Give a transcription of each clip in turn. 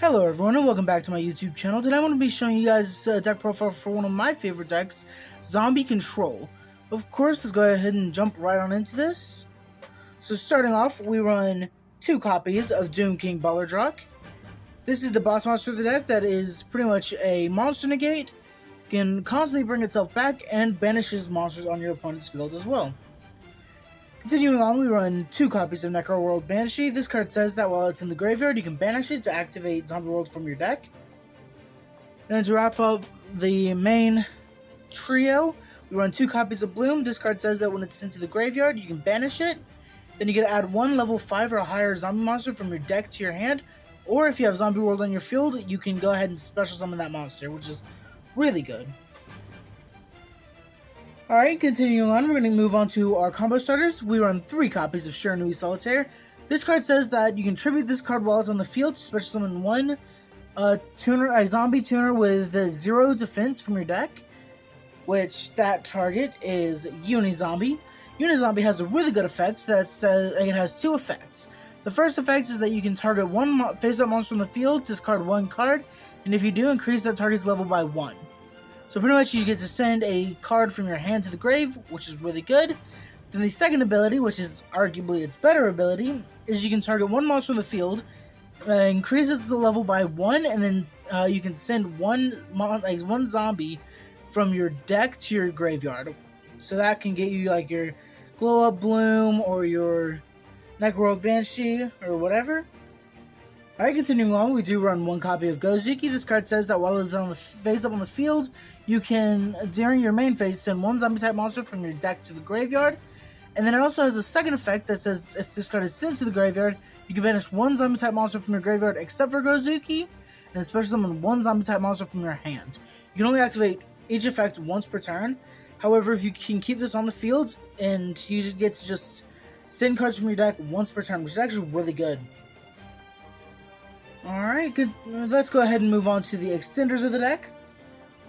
Hello everyone and welcome back to my YouTube channel. Today I'm going to be showing you guys a deck profile for one of my favorite decks, Zombie Control. Of course, let's go ahead and jump right on into this. So starting off, we run 2 copies of Doom King Ballardrock. This is the boss monster of the deck that is pretty much a monster negate, can constantly bring itself back, and banishes monsters on your opponent's field as well. Continuing on, we run 2 copies of Necro World Banshee. This card says that while it's in the graveyard, you can banish it to activate Zombie World from your deck. And to wrap up the main trio, we run 2 copies of Bloom. This card says that when it's into the graveyard, you can banish it. Then you get to add 1 level 5 or higher zombie monster from your deck to your hand. Or if you have Zombie World on your field, you can go ahead and special summon that monster, which is really good. Alright, continuing on, we're going to move on to our combo starters. We run 3 copies of Shiranui Solitaire. This card says that you can tribute this card while it's on the field to special summon 1 a zombie tuner with 0 defense from your deck, which that target is Unizombie. Unizombie has a really good effect that says it has 2 effects. The first effect is that you can target 1 face-up monster on the field, discard 1 card, and if you do, increase that target's level by 1. So pretty much you get to send a card from your hand to the grave, which is really good. Then the second ability, which is arguably its better ability, is you can target 1 monster on the field, increases the level by 1, and then you can send one zombie from your deck to your graveyard. So that can get you like your Glow Up Bloom or your Necro World Banshee or whatever. Alright, continuing on, we do run 1 copy of Gozuki. This card says that while it's on the face up on the field, you can, during your main phase, send 1 zombie type monster from your deck to the graveyard. And then it also has a second effect that says if this card is sent to the graveyard, you can banish 1 zombie type monster from your graveyard except for Gozuki, and special summon 1 zombie type monster from your hand. You can only activate each effect once per turn. However, if you can keep this on the field, and you get to just send cards from your deck once per turn, which is actually really good. Alright, good. Let's go ahead and move on to the extenders of the deck.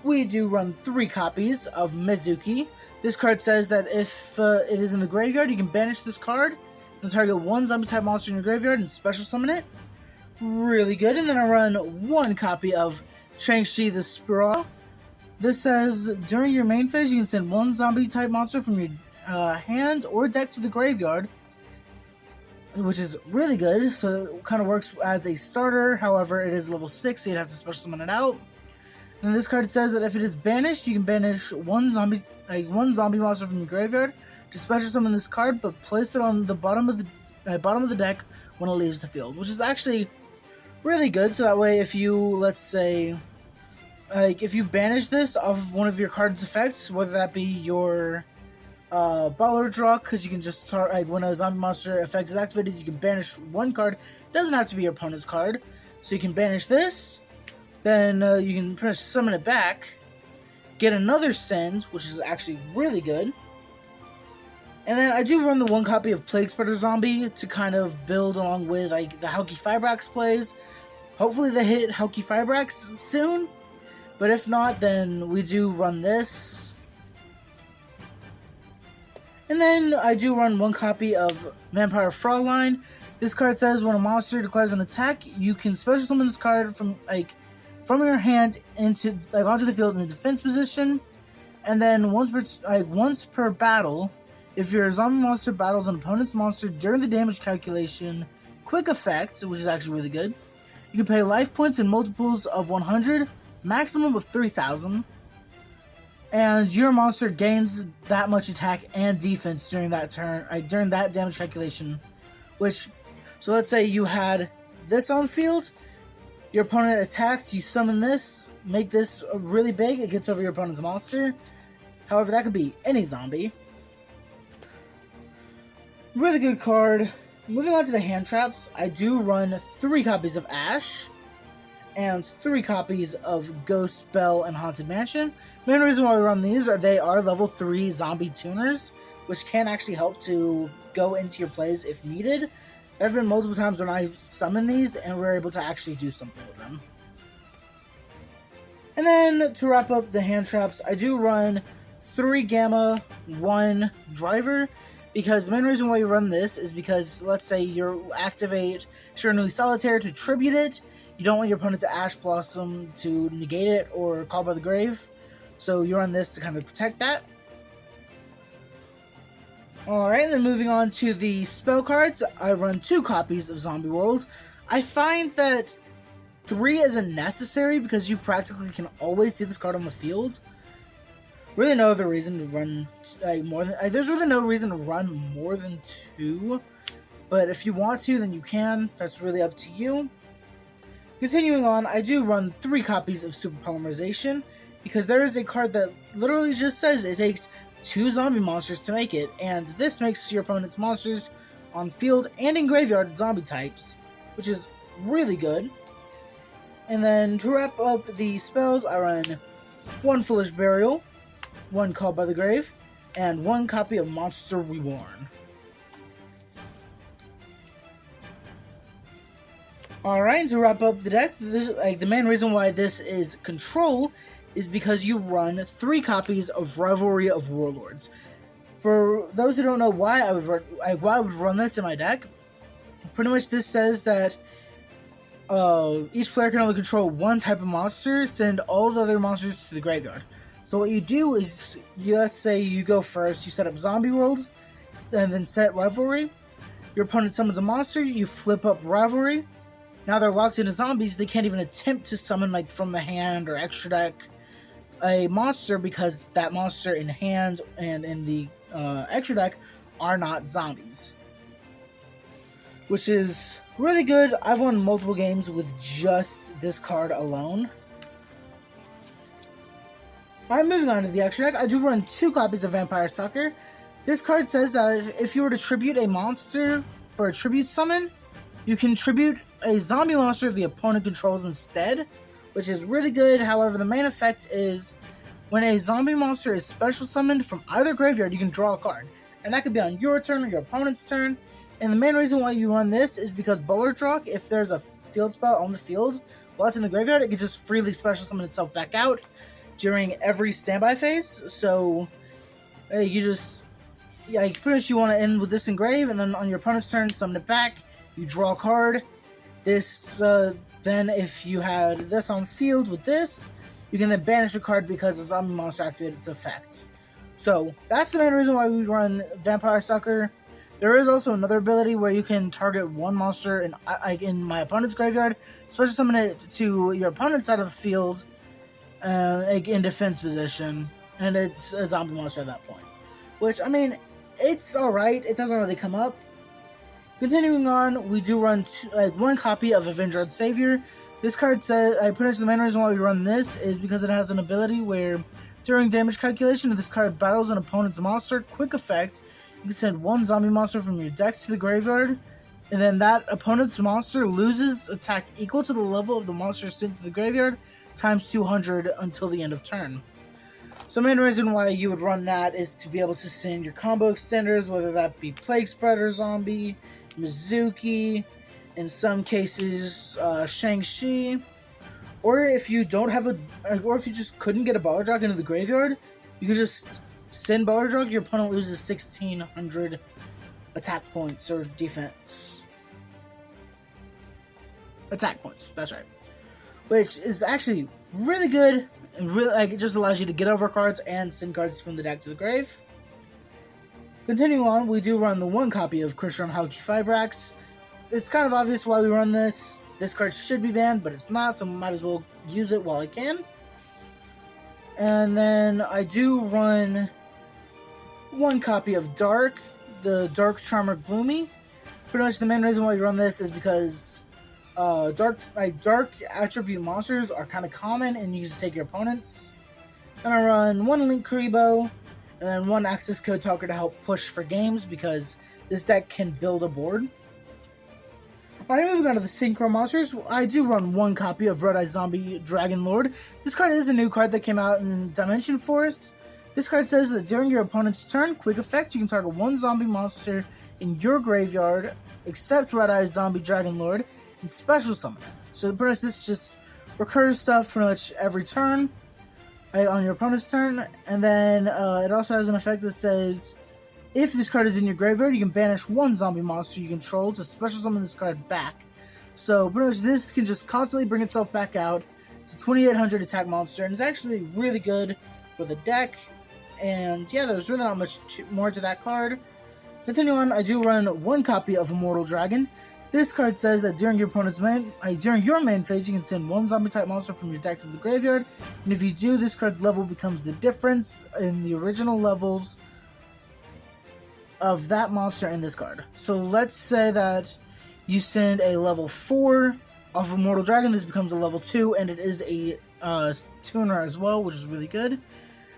We do run 3 copies of Mizuki. This card says that if it is in the graveyard, you can banish this card and target 1 zombie type monster in your graveyard and special summon it. Really good. And then I run 1 copy of Shang-Chi the Sprawl. This says during your main phase, you can send 1 zombie type monster from your hand or deck to the graveyard, which is really good. So it kind of works as a starter. However, it is level 6, so you'd have to special summon it out. And this card says that if it is banished, you can banish 1 zombie monster from your graveyard to special summon this card, but place it on the bottom of the deck when it leaves the field, which is actually really good. So that way, if you, let's say, if you banish this off of one of your card's effects, whether that be your Ballardrock, because you can just when a zombie monster effect is activated, you can banish 1 card. It doesn't have to be your opponent's card, so you can banish this. Then you can pretty much summon it back, get another send, which is actually really good. And then I do run the 1 copy of Plague Spreader Zombie to kind of build along with like the Hauki Fibrax plays. Hopefully they hit Hauki Fibrax soon, but if not, then we do run this. And then I do run 1 copy of Vampire Fraulein. This card says when a monster declares an attack, you can special summon this card from your hand into onto the field in a defense position, and then once per battle, if your zombie monster battles an opponent's monster during the damage calculation, quick effect, which is actually really good, you can pay life points in multiples of 100, maximum of 3,000, and your monster gains that much attack and defense during that turn, during that damage calculation. So let's say you had this on field. Your opponent attacks, you summon this, make this really big, it gets over your opponent's monster. However, that could be any zombie. Really good card. Moving on to the hand traps, I do run 3 copies of Ash and 3 copies of Ghost, Bell, and Haunted Mansion. Main reason why we run these are they are level 3 zombie tuners, which can actually help to go into your plays if needed. There have been multiple times when I've summoned these and we're able to actually do something with them. And then to wrap up the hand traps, I do run 3 Gamma, 1 Driver, because the main reason why you run this is because let's say you activate Shiranui Solitaire to tribute it, You don't want your opponent's Ash Blossom to negate it or Call by the Grave, so you run this to kind of protect that. Alright, then moving on to the spell cards, I run 2 copies of Zombie World. I find that 3 isn't necessary because you practically can always see this card on the field. Really no other reason to run there's really no reason to run more than 2, but if you want to, then you can. That's really up to you. Continuing on, I do run 3 copies of Super Polymerization because there is a card that literally just says it takes 2 zombie monsters to make it, and this makes your opponent's monsters on field and in graveyard zombie types, which is really good. And then to wrap up the spells, I run 1 Foolish Burial, 1 Called by the Grave, and 1 copy of Monster Reborn. Alright, to wrap up the deck, the main reason why this is Control is because you run 3 copies of Rivalry of Warlords. For those who don't know why I would run this in my deck, pretty much this says that each player can only control 1 type of monster, send all the other monsters to the graveyard. So what you do is, let's say you go first, you set up Zombie World, and then set Rivalry. Your opponent summons a monster, you flip up Rivalry. Now they're locked into zombies, they can't even attempt to summon, like, from the hand or extra deck a monster because that monster in hand and in the extra deck are not zombies. Which is really good. I've won multiple games with just this card alone. Alright, moving on to the extra deck. I do run 2 copies of Vampire Sucker. This card says that if you were to tribute a monster for a tribute summon, you can tribute a zombie monster the opponent controls instead, which is really good. However, the main effect is when a zombie monster is special summoned from either graveyard, you can draw a card. And that could be on your turn or your opponent's turn. And the main reason why you run this is because Bullet Rock, if there's a field spell on the field while it's in the graveyard, it can just freely special summon itself back out during every standby phase. So you pretty much you want to end with this engrave, and then on your opponent's turn, summon it back. You draw a card. This then if you had this on field with this, you can then banish a card because the zombie monster activated its effect. So that's the main reason why we run Vampire Sucker. There is also another ability where you can target 1 monster in my opponent's graveyard, special summon it to your opponent's side of the field, in defense position, and it's a zombie monster at that point. Which, I mean, it's alright. It doesn't really come up. Continuing on, we do run 1 copy of Avenged Savior. This card says, pretty much the main reason why we run this is because it has an ability where during damage calculation, if this card battles an opponent's monster, quick effect, you can send 1 zombie monster from your deck to the graveyard, and then that opponent's monster loses attack equal to the level of the monster sent to the graveyard times 200 until the end of turn. So the main reason why you would run that is to be able to send your combo extenders, whether that be Plague Spreader Zombie, Mizuki, in some cases Shang-Chi, or if you don't have or if you just couldn't get a Balrog into the graveyard, you could just send Balrog. Your opponent loses 1600 attack points or defense. Attack points, that's right. Which is actually really good, and really, it just allows you to get over cards and send cards from the deck to the grave. Continuing on, we do run the 1 copy of Crusher and Hauki Fibrax. It's kind of obvious why we run this. This card should be banned, but it's not, so might as well use it while I can. And then I do run 1 copy of Dark, the Dark Charmer Gloomy. Pretty much the main reason why we run this is because dark attribute monsters are kind of common and you can take your opponents. Then I run 1 Link Kuriboh, and then 1 access code talker to help push for games because this deck can build a board. Alright, moving on to the Synchro monsters, I do run 1 copy of Red Eye Zombie Dragon Lord. This card is a new card that came out in Dimension Force. This card says that during your opponent's turn, quick effect, you can target 1 zombie monster in your graveyard, except Red Eye Zombie Dragon Lord, and special summon it. So pretty much this just recurs stuff pretty much every turn. On your opponent's turn, and then it also has an effect that says if this card is in your graveyard, you can banish 1 zombie monster you control to special summon this card back. So pretty much this can just constantly bring itself back out. It's a 2800 attack monster, and it's actually really good for the deck. And yeah, there's really not much more to that card. Continuing on, I do run one copy of Immortal Dragon. This card says that during your main phase, you can send one zombie type monster from your deck to the graveyard, and if you do, this card's level becomes the difference in the original levels of that monster in this card. So let's say that you send a level 4 off of Immortal Dragon, this becomes a level 2, and it is a tuner as well, which is really good.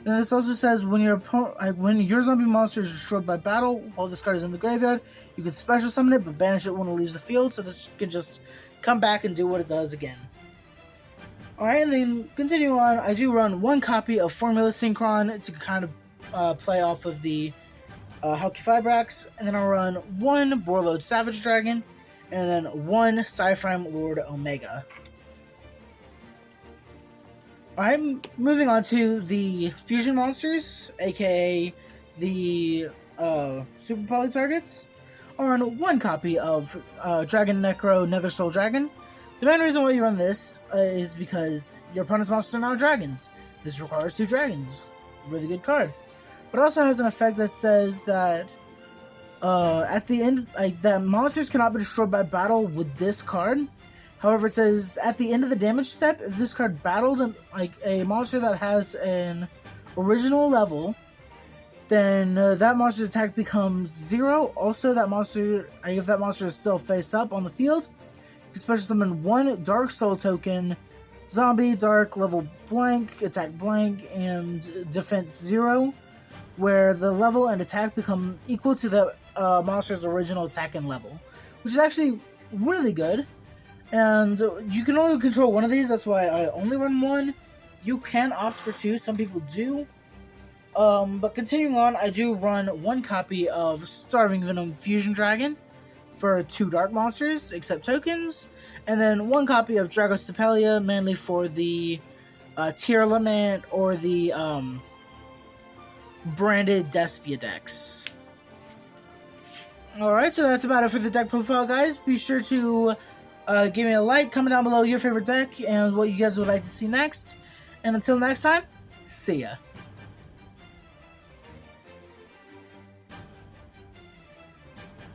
And this also says when your zombie monster is destroyed by battle while this card is in the graveyard, you can special summon it but banish it when it leaves the field, so this can just come back and do what it does again. Alright, and then continuing on, I do run one copy of Formula Synchron to kind of play off of the Hulky Fibrax, and then I'll run one Borlode Savage Dragon, and then one Cyframe Lord Omega. Alright, moving on to the fusion monsters, aka the Super Poly targets. I'll run one copy of Dragon Necro Nether Soul Dragon. The main reason why you run this is because your opponent's monsters are now dragons. This requires 2 dragons. Really good card. But it also has an effect that says that at the end, that monsters cannot be destroyed by battle with this card. However, it says at the end of the damage step, if this card battled a monster that has an original level, then that monster's attack becomes 0. Also, that monster, if that monster is still face up on the field, you can special summon one Dark Soul token, Zombie, Dark, level blank, attack blank, and defense 0, where the level and attack become equal to the monster's original attack and level, which is actually really good. And you can only control one of these, that's why I only run one. You can opt for 2, some people do. But continuing on, I do run one copy of Starving Venom Fusion Dragon for 2 dark monsters, except tokens. And then one copy of Dragostapelia, mainly for the Tier Lament or the branded Despia decks. Alright, so that's about it for the deck profile, guys. Be sure to give me a like, comment down below your favorite deck and what you guys would like to see next. And until next time, see ya.